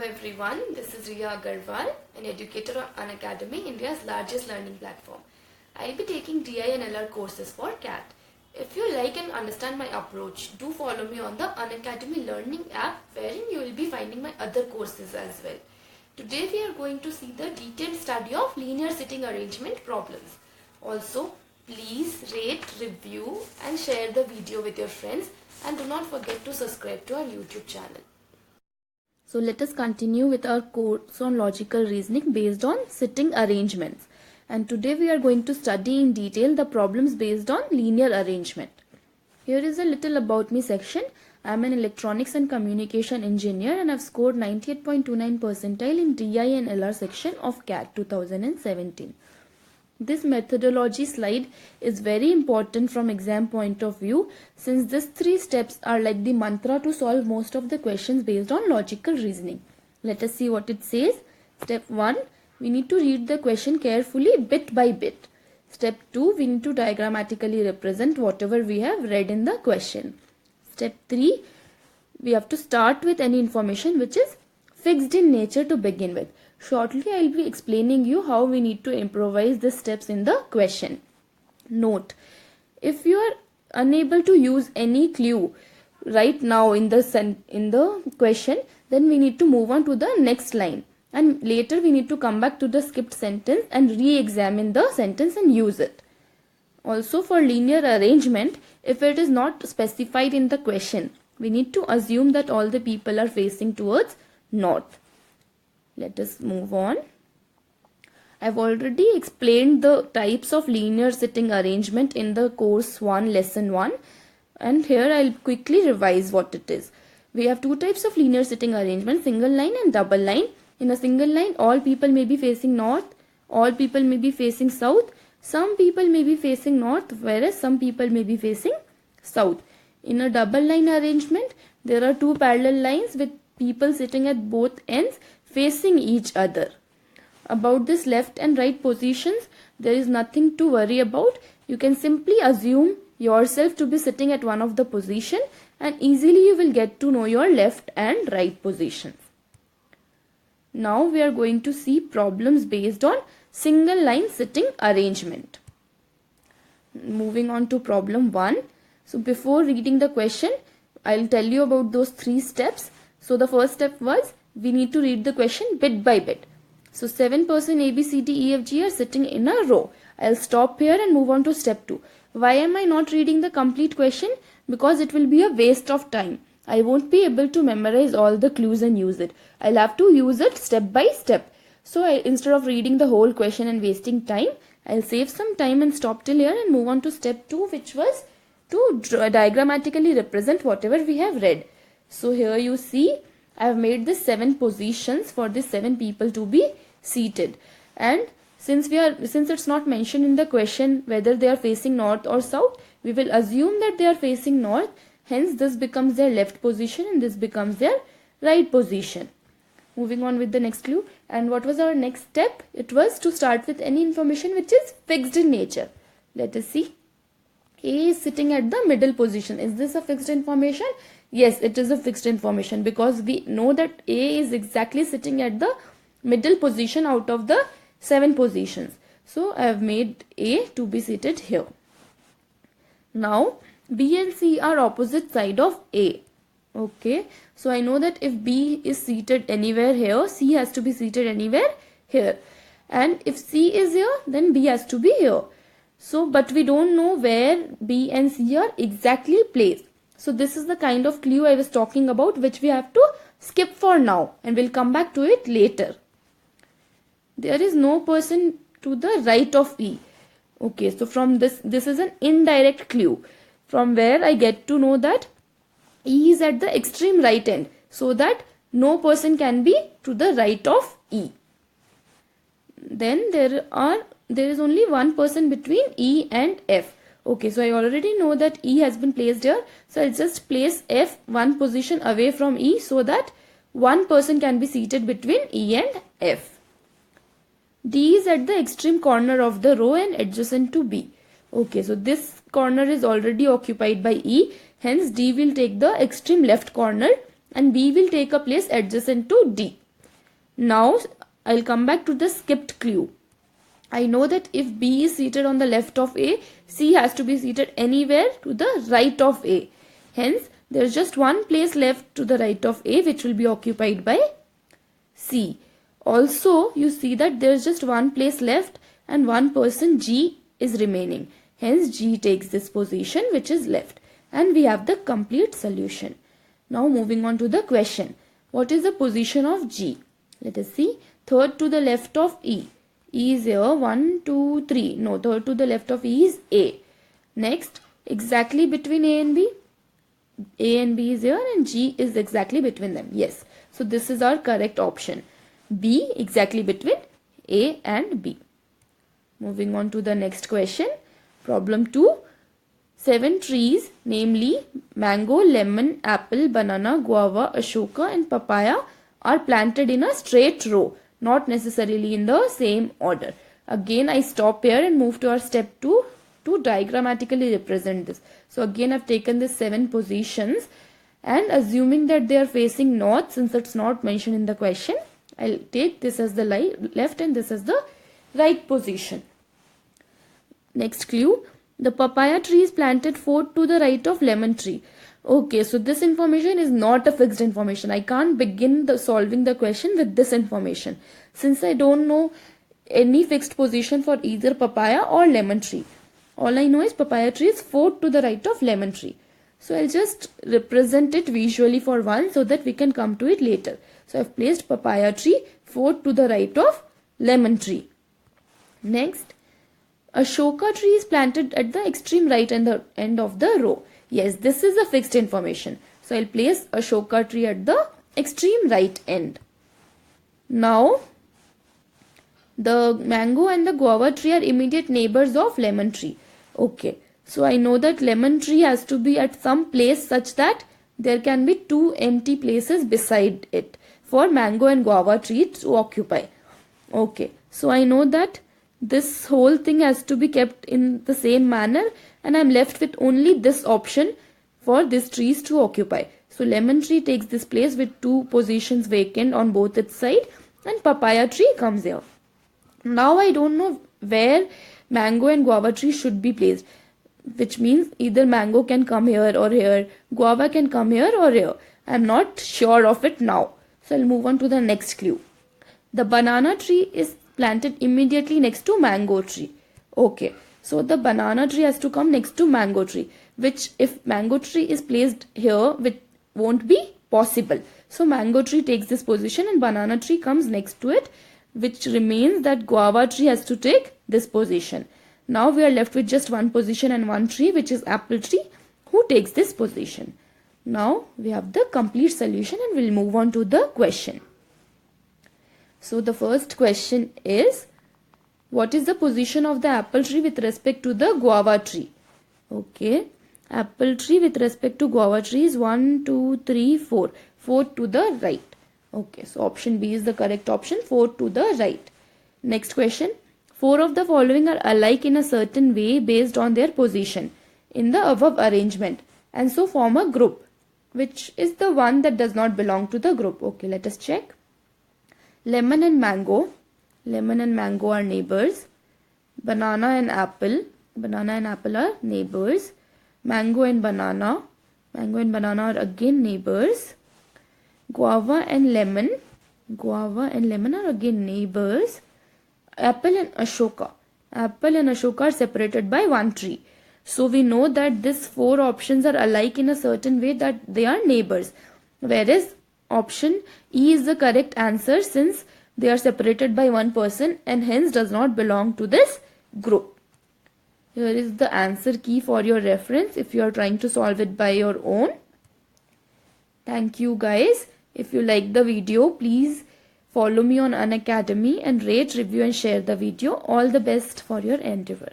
everyone, this is Riya Agarwal, an educator on Unacademy, India's largest learning platform. I'll be taking DI and LR courses for CAT. If you like and understand my approach, do follow me on the Unacademy Learning app, wherein you will be finding my other courses as well. Today we are going to see the detailed study of linear sitting arrangement problems. Also, please rate, review and share the video with your friends, and do not forget to subscribe to our YouTube channel. So let us continue with our course on logical reasoning based on sitting arrangements. And today we are going to study in detail the problems based on linear arrangement. Here is a little about me section. I am an electronics and communication engineer and have scored 98.29 percentile in DI and LR section of CAT 2017. This methodology slide is very important from exam point of view, since these three steps are like the mantra to solve most of the questions based on logical reasoning. Let us see what it says. Step 1. We need to read the question carefully bit by bit. Step 2. We need to diagrammatically represent whatever we have read in the question. Step 3. We have to start with any information which is fixed in nature to begin with. Shortly, I will be explaining you how we need to improvise the steps in the question. Note, if you are unable to use any clue right now in the question, then we need to move on to the next line. And later we need to come back to the skipped sentence and re-examine the sentence and use it. Also, for linear arrangement, if it is not specified in the question, we need to assume that all the people are facing towards north. Let us move on. I've already explained the types of linear sitting arrangement in the course 1 lesson 1, and here I'll quickly revise what it is. We have two types of linear sitting arrangement, single line and double line. In a single line, all people may be facing north, all people may be facing south, some people may be facing north, whereas some people may be facing south. In a double line arrangement, there are two parallel lines with people sitting at both ends facing each other. About this left and right positions, there is nothing to worry about. You can simply assume yourself to be sitting at one of the position, and easily you will get to know your left and right positions. Now we are going to see problems based on single line sitting arrangement. Moving on to problem 1. So before reading the question, I'll tell you about those three steps. So the first step was, we need to read the question bit by bit. So 7 person A, B, C, D, E, F, G are sitting in a row. I'll stop here and move on to step 2. Why am I not reading the complete question? Because it will be a waste of time. I won't be able to memorize all the clues and use it. I'll have to use it step by step. So instead of reading the whole question and wasting time, I'll save some time and stop till here and move on to step 2, which was to diagrammatically represent whatever we have read. So here you see, I have made the 7 positions for the 7 people to be seated, and since it's not mentioned in the question whether they are facing north or south, we will assume that they are facing north. Hence this becomes their left position and this becomes their right position. Moving on with the next clue. And what was our next step? It was to start with any information which is fixed in nature. Let us see. A is sitting at the middle position. Is this a fixed information? Yes, it is a fixed information, because we know that A is exactly sitting at the middle position out of the 7 positions. So I have made A to be seated here. Now B and C are opposite side of A. Okay, so I know that if B is seated anywhere here, C has to be seated anywhere here. And if C is here, then B has to be here. So, but we don't know where B and C are exactly placed. So this is the kind of clue I was talking about, which we have to skip for now, and we'll come back to it later. There is no person to the right of E. Okay, so from this is an indirect clue, from where I get to know that E is at the extreme right end, so that no person can be to the right of E. Then there is only one person between E and F. Okay, so I already know that E has been placed here. So I'll just place F one position away from E, so that one person can be seated between E and F. D is at the extreme corner of the row and adjacent to B. Okay, so this corner is already occupied by E. Hence D will take the extreme left corner and B will take a place adjacent to D. Now I'll come back to the skipped clue. I know that if B is seated on the left of A, C has to be seated anywhere to the right of A. Hence, there is just one place left to the right of A which will be occupied by C. Also, you see that there is just one place left and one person, G, is remaining. Hence, G takes this position which is left. And we have the complete solution. Now moving on to the question. What is the position of G? Let us see. Third to the left of E. E is here. 1, 2, 3. No, third to the left of E is A. Next, exactly between A and B. A and B is here and G is exactly between them. Yes. So this is our correct option. B exactly between A and B. Moving on to the next question. Problem 2. 7 trees, namely mango, lemon, apple, banana, guava, ashoka and papaya are planted in a straight row, not necessarily in the same order. Again, I stop here and move to our step 2 to diagrammatically represent this. So again, I've taken this 7 positions and assuming that they are facing north, since it's not mentioned in the question, I'll take this as the left and this as the right position. Next clue. The papaya tree is planted 4 to the right of lemon tree. Okay, so this information is not a fixed information. I can't begin solving the question with this information, since I don't know any fixed position for either papaya or lemon tree. All I know is papaya tree is 4 to the right of lemon tree. So I'll just represent it visually for once so that we can come to it later. So I've placed papaya tree 4 to the right of lemon tree. Next, ashoka tree is planted at the extreme right end of the row. Yes, this is a fixed information. So I'll place ashoka tree at the extreme right end. Now, the mango and the guava tree are immediate neighbors of lemon tree. Okay, so I know that lemon tree has to be at some place such that there can be 2 empty places beside it for mango and guava tree to occupy. Okay, so I know that this whole thing has to be kept in the same manner and I'm left with only this option for these trees to occupy. So lemon tree takes this place with 2 positions vacant on both its side and papaya tree comes here. Now I don't know where mango and guava tree should be placed, which means either mango can come here or here, guava can come here or here. I'm not sure of it now. So I'll move on to the next clue. The banana tree is planted immediately next to mango tree. Okay, so the banana tree has to come next to mango tree, which if mango tree is placed here, which won't be possible. So mango tree takes this position and banana tree comes next to it, which remains that guava tree has to take this position. Now we are left with just one position and one tree, which is apple tree, who takes this position. Now we have the complete solution and we'll move on to the question. So the first question is, what is the position of the apple tree with respect to the guava tree? Okay, apple tree with respect to guava tree is 1, 2, 3, 4. 4 to the right. Okay, so option B is the correct option, 4 to the right. Next question. 4 of the following are alike in a certain way based on their position in the above arrangement and so form a group. Which is the one that does not belong to the group? Okay, let us check. Lemon and mango. Lemon and mango are neighbors. Banana and apple. Banana and apple are neighbors. Mango and banana. Mango and banana are again neighbors. Guava and lemon. Guava and lemon are again neighbors. Apple and ashoka. Apple and ashoka are separated by one tree. So we know that these 4 options are alike in a certain way that they are neighbors. Whereas option E is the correct answer since they are separated by one person and hence does not belong to this group. Here is the answer key for your reference if you are trying to solve it by your own. Thank you guys. If you like the video, please follow me on Unacademy and rate, review and share the video. All the best for your endeavor.